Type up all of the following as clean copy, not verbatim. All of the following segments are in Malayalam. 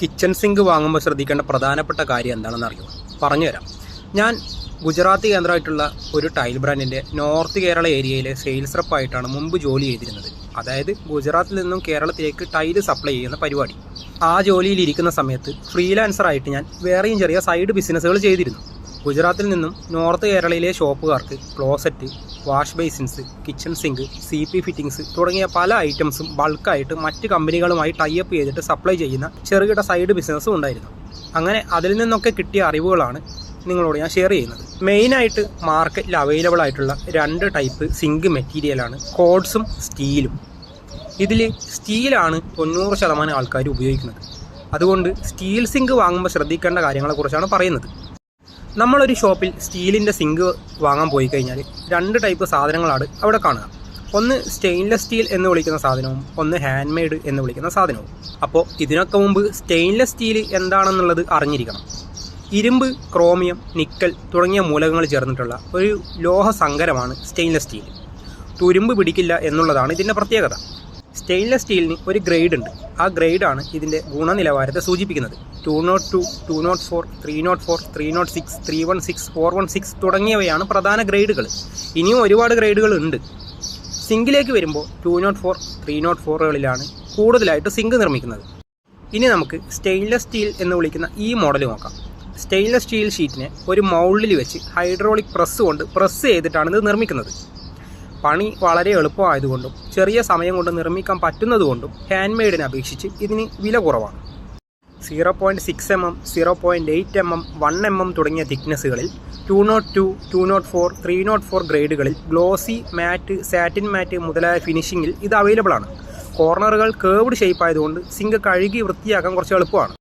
കിച്ചൺ സിങ്ക് വാങ്ങുമ്പോൾ ശ്രദ്ധിക്കേണ്ട പ്രധാനപ്പെട്ട കാര്യം എന്താണെന്ന് അറിയുമോ? പറഞ്ഞുതരാം. ഞാൻ ഗുജറാത്തി കേന്ദ്രമായിട്ടുള്ള ഒരു ടൈൽ ബ്രാൻഡിൻ്റെ നോർത്ത് കേരള ഏരിയയിലെ സെയിൽസ് റെപ്പായിട്ടാണ് മുമ്പ് ജോലി ചെയ്തിരുന്നത്. അതായത് ഗുജറാത്തിൽ നിന്നും കേരളത്തിലേക്ക് ടൈല് സപ്ലൈ ചെയ്യുന്ന പരിപാടി. ആ ജോലിയിൽ ഇരിക്കുന്ന സമയത്ത് ഫ്രീലാൻസറായിട്ട് ഞാൻ വേറെയും ചെറിയ സൈഡ് ബിസിനസ്സുകൾ ചെയ്തിരുന്നു. ഗുജറാത്തിൽ നിന്നും നോർത്ത് കേരളയിലെ ഷോപ്പുകാർക്ക് closet, wash basins, kitchen sink, CP fittings തുടങ്ങിയ പല ഐറ്റംസും ബൾക്കായിട്ട് മറ്റ് കമ്പനികളുമായി ടൈപ്പ് ചെയ്തിട്ട് സപ്ലൈ ചെയ്യുന്ന ചെറുകിട സൈഡ് ബിസിനസ്സും ഉണ്ടായിരുന്നു. അങ്ങനെ അതിൽ നിന്നൊക്കെ കിട്ടിയ അറിവുകളാണ് നിങ്ങളോട് ഞാൻ ഷെയർ ചെയ്യുന്നത്. മെയിനായിട്ട് മാർക്കറ്റിൽ അവൈലബിൾ ആയിട്ടുള്ള 2 ടൈപ്പ് സിങ്ക് മെറ്റീരിയലാണ് കോഡ്സും സ്റ്റീലും. ഇതിൽ സ്റ്റീലാണ് 90% ആൾക്കാർ ഉപയോഗിക്കുന്നത്. അതുകൊണ്ട് സ്റ്റീൽ സിങ്ക് വാങ്ങുമ്പോൾ ശ്രദ്ധിക്കേണ്ട കാര്യങ്ങളെക്കുറിച്ചാണ് പറയുന്നത്. നമ്മളൊരു ഷോപ്പിൽ സ്റ്റീലിൻ്റെ സിങ്ക് വാങ്ങാൻ പോയി കഴിഞ്ഞാൽ 2 ടൈപ്പ് സാധനങ്ങളാണ് അവിടെ കാണുക. ഒന്ന് സ്റ്റെയിൻലെസ് സ്റ്റീൽ എന്ന് വിളിക്കുന്ന സാധനവും ഒന്ന് ഹാൻഡ് മെയ്ഡ് എന്ന് വിളിക്കുന്ന സാധനവും. അപ്പോൾ ഇതിനൊക്കെ മുമ്പ് സ്റ്റെയിൻലെസ് സ്റ്റീൽ എന്താണെന്നുള്ളത് അറിഞ്ഞിരിക്കണം. ഇരുമ്പ്, ക്രോമിയം, നിക്കൽ തുടങ്ങിയ മൂലകങ്ങൾ ചേർന്നിട്ടുള്ള ഒരു ലോഹ സങ്കരമാണ് സ്റ്റെയിൻലെസ് സ്റ്റീൽ. തുരുമ്പ് പിടിക്കില്ല എന്നുള്ളതാണ് ഇതിൻ്റെ പ്രത്യേകത. സ്റ്റെയിൻലെസ് സ്റ്റീലിന് ഒരു ഗ്രേഡ് ഉണ്ട്. ആ ഗ്രേഡാണ് ഇതിൻ്റെ ഗുണനിലവാരത്തെ സൂചിപ്പിക്കുന്നത്. 202, 204, 304, 306, 316, 416 തുടങ്ങിയവയാണ് പ്രധാന ഗ്രേഡുകൾ. ഇനിയും ഒരുപാട് ഗ്രേഡുകൾ ഉണ്ട്. സിങ്കിലേക്ക് വരുമ്പോൾ 204, 304കളിലാണ് കൂടുതലായിട്ട് സിങ്ക് നിർമ്മിക്കുന്നത്. ഇനി നമുക്ക് സ്റ്റെയിൻലെസ് സ്റ്റീൽ എന്ന് വിളിക്കുന്ന ഈ മോഡൽ നോക്കാം. സ്റ്റെയിൻലെസ് സ്റ്റീൽ ഷീറ്റിനെ ഒരു മൗൾഡിൽ വെച്ച് ഹൈഡ്രോളിക് പ്രസ് കൊണ്ട് പ്രസ് ചെയ്തിട്ടാണ് ഇത് നിർമ്മിക്കുന്നത്. പണി വളരെ എളുപ്പമായതുകൊണ്ടും ചെറിയ സമയം കൊണ്ട് നിർമ്മിക്കാൻ പറ്റുന്നതുകൊണ്ടും ഹാൻഡ് മെയ്ഡിനെ അപേക്ഷിച്ച് ഇതിന് വില കുറവാണ്. 0.6 mm, 0.8 mm, 1 mm തുടങ്ങിയ തിക്നെസ്സുകളിൽ 202, 204, 304 ഗ്രേഡുകളിൽ ഗ്ലോസി, മാറ്റ്, സാറ്റിൻ മാറ്റ് മുതലായ ഫിനിഷിങ്ങിൽ ഇത് അവൈലബിൾ ആണ്. കോർണറുകൾ കേർവ്ഡ് ഷേപ്പ് ആയതുകൊണ്ട് സിങ്ക് കഴുകി വൃത്തിയാക്കാൻ കുറച്ച് എളുപ്പമാണ്.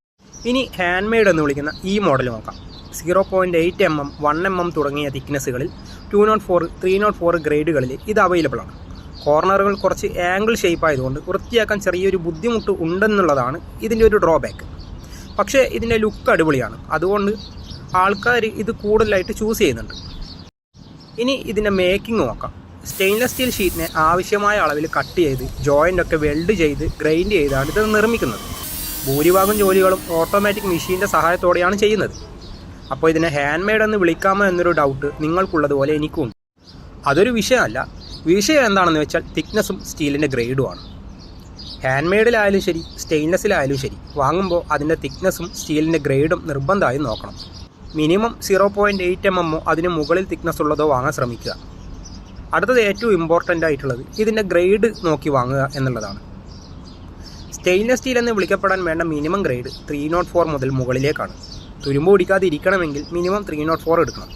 ഇനി ഹാൻഡ് മെയ്ഡ് എന്ന് വിളിക്കുന്ന ഈ മോഡൽ നോക്കാം. 0.8 mm, 1 mm തുടങ്ങിയ തിക്നെസ്സുകളിൽ 204, 304 ഗ്രേഡുകളിൽ ഇത് അവൈലബിൾ ആണ്. കോർണറുകൾ കുറച്ച് ആംഗിൾ ഷേപ്പ് ആയതുകൊണ്ട് വൃത്തിയാക്കാൻ ചെറിയൊരു ബുദ്ധിമുട്ട് ഉണ്ടെന്നുള്ളതാണ് ഇതിൻ്റെ ഒരു ഡ്രോബാക്ക്. പക്ഷേ ഇതിൻ്റെ ലുക്ക് അടിപൊളിയാണ്. അതുകൊണ്ട് ആൾക്കാർ ഇത് കൂടുതലായിട്ട് ചൂസ് ചെയ്യുന്നുണ്ട്. ഇനി ഇതിൻ്റെ മേക്കിംഗ് നോക്കാം. സ്റ്റെയിൻലെസ് സ്റ്റീൽ ഷീറ്റിനെ ആവശ്യമായ അളവിൽ കട്ട് ചെയ്ത് ജോയിൻ്റൊക്കെ വെൽഡ് ചെയ്ത് ഗ്രൈൻഡ് ചെയ്താണ് ഇത് നിർമ്മിക്കുന്നത്. ഭൂരിഭാഗം ജോലികളും ഓട്ടോമാറ്റിക് മെഷീൻ്റെ സഹായത്തോടെയാണ് ചെയ്യുന്നത്. അപ്പോൾ ഇതിനെ ഹാൻഡ് മെയ്ഡ് എന്ന് വിളിക്കാമോ എന്നൊരു ഡൗട്ട് നിങ്ങൾക്കുള്ളതുപോലെ എനിക്കുണ്ട്. അതൊരു വിഷയമല്ല. വിഷയം എന്താണെന്ന് വെച്ചാൽ തിക്നെസ്സും സ്റ്റീലിൻ്റെ ഗ്രേഡുമാണ്. ഹാൻഡ് മെയ്ഡിലായാലും ശരി, സ്റ്റെയിൻലെസ്സിലായാലും ശരി, വാങ്ങുമ്പോൾ അതിൻ്റെ തിക്നെസ്സും സ്റ്റീലിൻ്റെ ഗ്രേഡും നിർബന്ധമായും നോക്കണം. മിനിമം 0.8 mm അതിന് മുകളിൽ തിക്നെസ് ഉള്ളതോ വാങ്ങാൻ ശ്രമിക്കുക. അടുത്തത് ഏറ്റവും ഇമ്പോർട്ടൻ്റ് ആയിട്ടുള്ളത് ഇതിൻ്റെ ഗ്രേഡ് നോക്കി വാങ്ങുക എന്നുള്ളതാണ്. സ്റ്റെയിൻലെസ് സ്റ്റീൽ എന്ന് വിളിക്കപ്പെടാൻ വേണ്ട മിനിമം ഗ്രേഡ് 304 മുതൽ മുകളിലേക്കാണ്. തുരുമ്പ് പിടിക്കാതെ ഇരിക്കണമെങ്കിൽ മിനിമം 304 എടുക്കണം.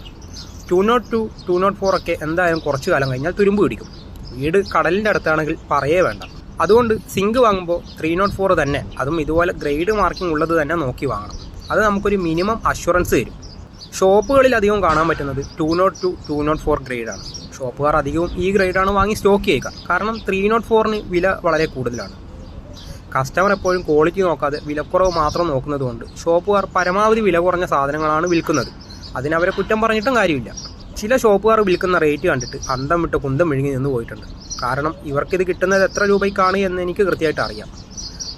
202, 204 ഒക്കെ എന്തായാലും കുറച്ചു കാലം കഴിഞ്ഞാൽ തുരുമ്പ് പിടിക്കും. വീട് കടലിൻ്റെ അടുത്താണെങ്കിൽ പറയേ വേണ്ട. അതുകൊണ്ട് സിങ്ക് വാങ്ങുമ്പോൾ 304 തന്നെ, അതും ഇതുപോലെ ഗ്രേഡ് മാർക്കിംഗ് ഉള്ളത് തന്നെ നോക്കി വാങ്ങണം. അത് നമുക്കൊരു മിനിമം അഷ്വറൻസ് തരും. ഷോപ്പുകളിൽ അധികം കാണാൻ പറ്റുന്നത് 202, 204 ഗ്രേഡാണ്. ഷോപ്പുകാർ അധികവും ഈ ഗ്രേഡാണ് വാങ്ങി സ്റ്റോക്ക് ചെയ്യുക. കാരണം 304ന് വില വളരെ കൂടുതലാണ്. കസ്റ്റമർ എപ്പോഴും ക്വാളിറ്റി നോക്കാതെ വിലക്കുറവ് മാത്രം നോക്കുന്നതുകൊണ്ട് ഷോപ്പുകാർ പരമാവധി വില കുറഞ്ഞ സാധനങ്ങളാണ് വിൽക്കുന്നത്. അതിനവരെ കുറ്റം പറഞ്ഞിട്ടും കാര്യമില്ല. ചില ഷോപ്പുകാർ വിൽക്കുന്ന റേറ്റ് കണ്ടിട്ട് അന്തം വിട്ട് കുന്തം വിഴുങ്ങി നിന്ന് പോയിട്ടുണ്ട്. കാരണം ഇവർക്കിത് കിട്ടുന്നത് എത്ര രൂപയ്ക്കാണ് എന്ന് എനിക്ക് കൃത്യമായിട്ട് അറിയാം.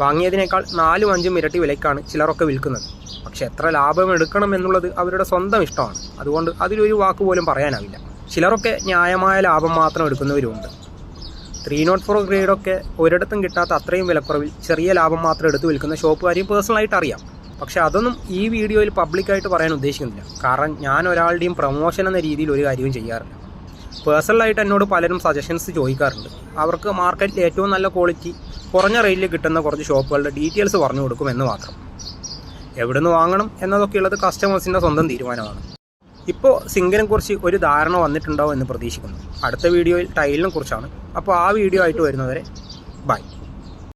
വാങ്ങിയതിനേക്കാൾ 4-5 ഇരട്ടി വിലയ്ക്കാണ് ചിലരൊക്കെ വിൽക്കുന്നത്. പക്ഷെ എത്ര ലാഭം എടുക്കണം എന്നുള്ളത് അവരുടെ സ്വന്തം ഇഷ്ടമാണ്. അതുകൊണ്ട് അതിലൊരു വാക്ക് പോലും പറയാനാവില്ല. ചിലരൊക്കെ ന്യായമായ ലാഭം മാത്രം എടുക്കുന്നവരുമുണ്ട്. 304 ഗ്രേഡൊക്കെ ഒരിടത്തും കിട്ടാത്ത അത്രയും വിലക്കുറവിൽ ചെറിയ ലാഭം മാത്രം എടുത്ത് വിൽക്കുന്ന ഷോപ്പുകാരെയും പേഴ്സണലായിട്ട് അറിയാം. പക്ഷേ അതൊന്നും ഈ വീഡിയോയിൽ പബ്ലിക്കായിട്ട് പറയാൻ ഉദ്ദേശിക്കുന്നില്ല. കാരണം ഞാൻ ഒരാളുടെയും പ്രൊമോഷൻ എന്ന രീതിയിൽ ഒരു കാര്യവും ചെയ്യാറില്ല. പേഴ്സണലായിട്ട് എന്നോട് പലരും സജഷൻസ് ചോദിക്കാറുണ്ട്. അവർക്ക് മാർക്കറ്റിൽ ഏറ്റവും നല്ല ക്വാളിറ്റി കുറഞ്ഞ റേറ്റിൽ കിട്ടുന്ന കുറച്ച് ഷോപ്പുകളുടെ ഡീറ്റെയിൽസ് പറഞ്ഞു കൊടുക്കുമെന്ന് മാത്രം. എവിടെ നിന്ന് വാങ്ങണം എന്നതൊക്കെയുള്ളത് കസ്റ്റമേഴ്സിൻ്റെ സ്വന്തം തീരുമാനമാണ്. ഇപ്പോൾ സിങ്കിനെ കുറിച്ച് ഒരു ധാരണ വന്നിട്ടുണ്ടാവും എന്ന് പ്രതീക്ഷിക്കുന്നു. അടുത്ത വീഡിയോയിൽ ടൈലിനെ കുറിച്ചാണ്. അപ്പോൾ ആ വീഡിയോ ആയിട്ട് വരുന്നവരെ ബൈ.